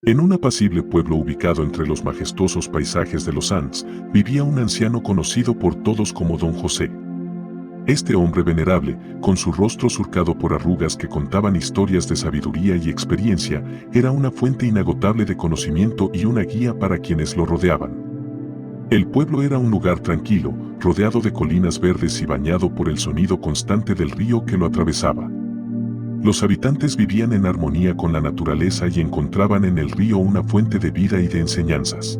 En un apacible pueblo ubicado entre los majestuosos paisajes de los Andes, vivía un anciano conocido por todos como Don José. Este hombre venerable, con su rostro surcado por arrugas que contaban historias de sabiduría y experiencia, era una fuente inagotable de conocimiento y una guía para quienes lo rodeaban. El pueblo era un lugar tranquilo, rodeado de colinas verdes y bañado por el sonido constante del río que lo atravesaba. Los habitantes vivían en armonía con la naturaleza y encontraban en el río una fuente de vida y de enseñanzas.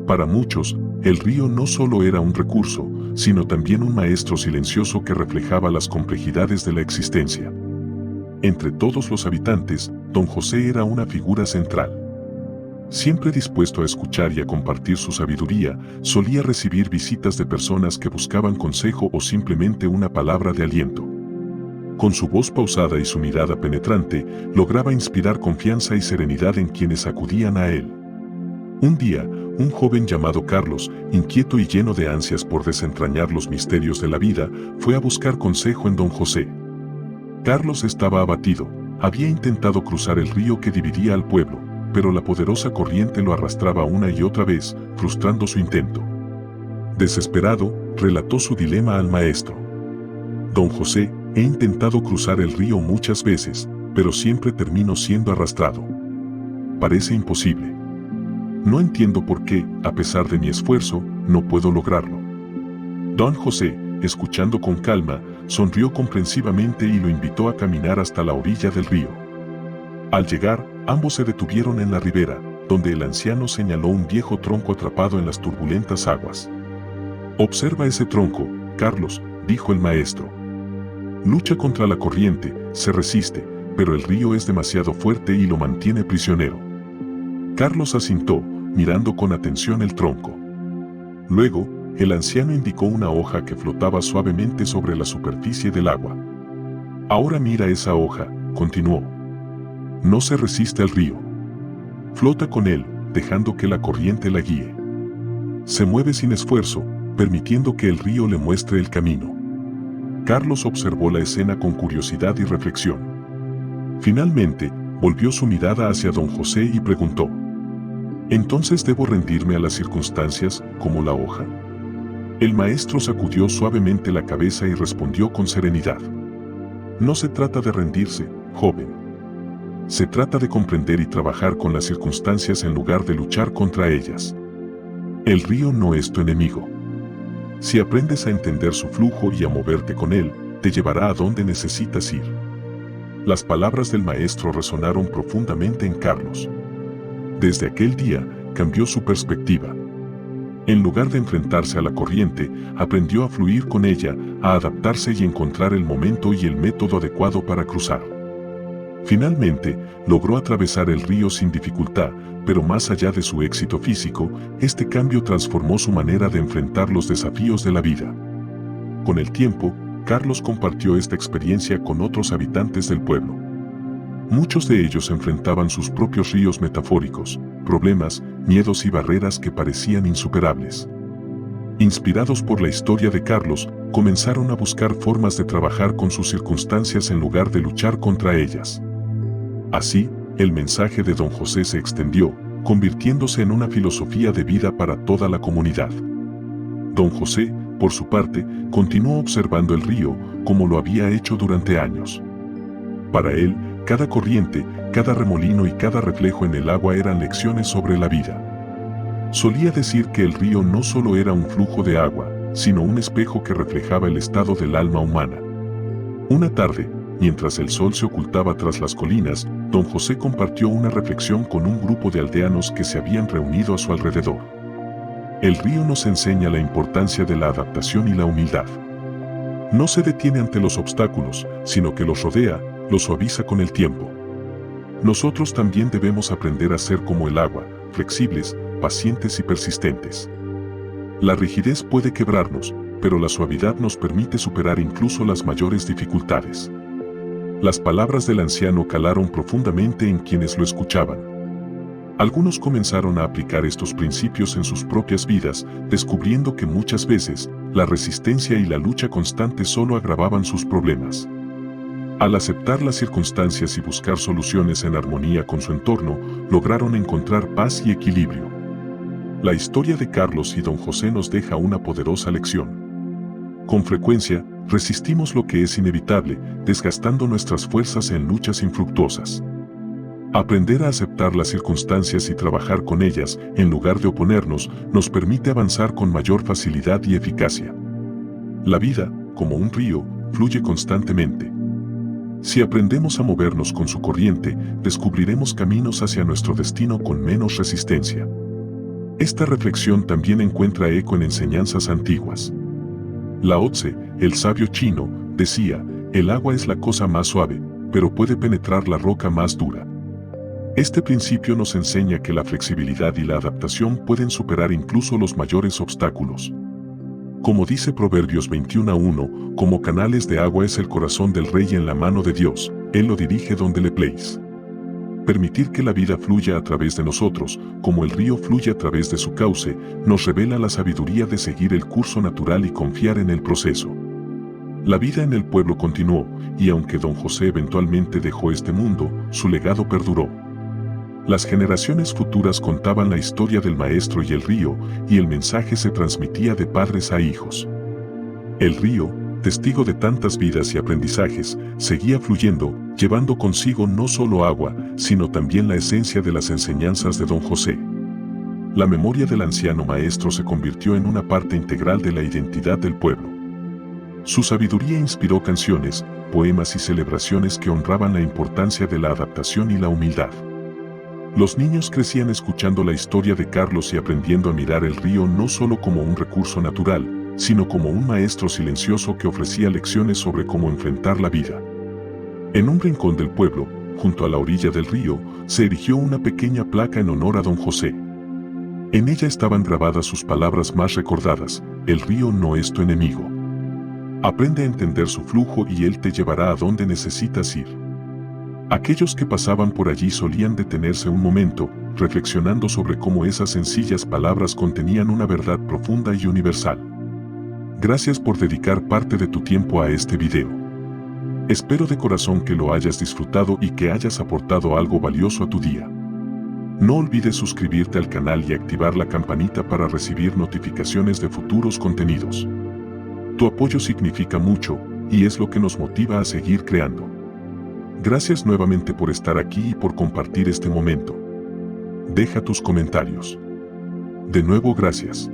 Para muchos, el río no solo era un recurso, sino también un maestro silencioso que reflejaba las complejidades de la existencia. Entre todos los habitantes, Don José era una figura central. Siempre dispuesto a escuchar y a compartir su sabiduría, solía recibir visitas de personas que buscaban consejo o simplemente una palabra de aliento. Con su voz pausada y su mirada penetrante, lograba inspirar confianza y serenidad en quienes acudían a él. Un día, un joven llamado Carlos, inquieto y lleno de ansias por desentrañar los misterios de la vida, fue a buscar consejo en Don José. Carlos estaba abatido, había intentado cruzar el río que dividía al pueblo, pero la poderosa corriente lo arrastraba una y otra vez, frustrando su intento. Desesperado, relató su dilema al maestro. Don José, he intentado cruzar el río muchas veces, pero siempre termino siendo arrastrado. Parece imposible. No entiendo por qué, a pesar de mi esfuerzo, no puedo lograrlo. Don José, escuchando con calma, sonrió comprensivamente y lo invitó a caminar hasta la orilla del río. Al llegar, ambos se detuvieron en la ribera, donde el anciano señaló un viejo tronco atrapado en las turbulentas aguas. Observa ese tronco, Carlos, dijo el maestro. Lucha contra la corriente, se resiste, pero el río es demasiado fuerte y lo mantiene prisionero. Carlos asintió, mirando con atención el tronco. Luego, el anciano indicó una hoja que flotaba suavemente sobre la superficie del agua. Ahora mira esa hoja, continuó. No se resiste al río. Flota con él, dejando que la corriente la guíe. Se mueve sin esfuerzo, permitiendo que el río le muestre el camino. Carlos observó la escena con curiosidad y reflexión. Finalmente, volvió su mirada hacia Don José y preguntó: ¿entonces debo rendirme a las circunstancias, como la hoja? El maestro sacudió suavemente la cabeza y respondió con serenidad: no se trata de rendirse, joven. Se trata de comprender y trabajar con las circunstancias en lugar de luchar contra ellas. El río no es tu enemigo. Si aprendes a entender su flujo y a moverte con él, te llevará a donde necesitas ir. Las palabras del maestro resonaron profundamente en Carlos. Desde aquel día, cambió su perspectiva. En lugar de enfrentarse a la corriente, aprendió a fluir con ella, a adaptarse y encontrar el momento y el método adecuado para cruzar. Finalmente, logró atravesar el río sin dificultad, pero más allá de su éxito físico, este cambio transformó su manera de enfrentar los desafíos de la vida. Con el tiempo, Carlos compartió esta experiencia con otros habitantes del pueblo. Muchos de ellos enfrentaban sus propios ríos metafóricos, problemas, miedos y barreras que parecían insuperables. Inspirados por la historia de Carlos, comenzaron a buscar formas de trabajar con sus circunstancias en lugar de luchar contra ellas. Así, el mensaje de Don José se extendió, convirtiéndose en una filosofía de vida para toda la comunidad. Don José, por su parte, continuó observando el río, como lo había hecho durante años. Para él, cada corriente, cada remolino y cada reflejo en el agua eran lecciones sobre la vida. Solía decir que el río no solo era un flujo de agua, sino un espejo que reflejaba el estado del alma humana. Una tarde, mientras el sol se ocultaba tras las colinas, Don José compartió una reflexión con un grupo de aldeanos que se habían reunido a su alrededor. El río nos enseña la importancia de la adaptación y la humildad. No se detiene ante los obstáculos, sino que los rodea, los suaviza con el tiempo. Nosotros también debemos aprender a ser como el agua, flexibles, pacientes y persistentes. La rigidez puede quebrarnos, pero la suavidad nos permite superar incluso las mayores dificultades. Las palabras del anciano calaron profundamente en quienes lo escuchaban. Algunos comenzaron a aplicar estos principios en sus propias vidas, descubriendo que muchas veces, la resistencia y la lucha constante solo agravaban sus problemas. Al aceptar las circunstancias y buscar soluciones en armonía con su entorno, lograron encontrar paz y equilibrio. La historia de Carlos y don José nos deja una poderosa lección. Con frecuencia, resistimos lo que es inevitable, desgastando nuestras fuerzas en luchas infructuosas. Aprender a aceptar las circunstancias y trabajar con ellas, en lugar de oponernos, nos permite avanzar con mayor facilidad y eficacia. La vida, como un río, fluye constantemente. Si aprendemos a movernos con su corriente, descubriremos caminos hacia nuestro destino con menos resistencia. Esta reflexión también encuentra eco en enseñanzas antiguas. Lao Tse, el sabio chino, decía, el agua es la cosa más suave, pero puede penetrar la roca más dura. Este principio nos enseña que la flexibilidad y la adaptación pueden superar incluso los mayores obstáculos. Como dice Proverbios 21:1, como canales de agua es el corazón del rey en la mano de Dios, Él lo dirige donde le place. Permitir que la vida fluya a través de nosotros, como el río fluye a través de su cauce, nos revela la sabiduría de seguir el curso natural y confiar en el proceso. La vida en el pueblo continuó, y aunque don José eventualmente dejó este mundo, su legado perduró. Las generaciones futuras contaban la historia del maestro y el río, y el mensaje se transmitía de padres a hijos. El río, testigo de tantas vidas y aprendizajes, seguía fluyendo, llevando consigo no solo agua, sino también la esencia de las enseñanzas de don José. La memoria del anciano maestro se convirtió en una parte integral de la identidad del pueblo. Su sabiduría inspiró canciones, poemas y celebraciones que honraban la importancia de la adaptación y la humildad. Los niños crecían escuchando la historia de Carlos y aprendiendo a mirar el río no solo como un recurso natural, sino como un maestro silencioso que ofrecía lecciones sobre cómo enfrentar la vida. En un rincón del pueblo, junto a la orilla del río, se erigió una pequeña placa en honor a don José. En ella estaban grabadas sus palabras más recordadas: el río no es tu enemigo. Aprende a entender su flujo y él te llevará a donde necesitas ir. Aquellos que pasaban por allí solían detenerse un momento, reflexionando sobre cómo esas sencillas palabras contenían una verdad profunda y universal. Gracias por dedicar parte de tu tiempo a este video. Espero de corazón que lo hayas disfrutado y que hayas aportado algo valioso a tu día. No olvides suscribirte al canal y activar la campanita para recibir notificaciones de futuros contenidos. Tu apoyo significa mucho, y es lo que nos motiva a seguir creando. Gracias nuevamente por estar aquí y por compartir este momento. Deja tus comentarios. De nuevo, gracias.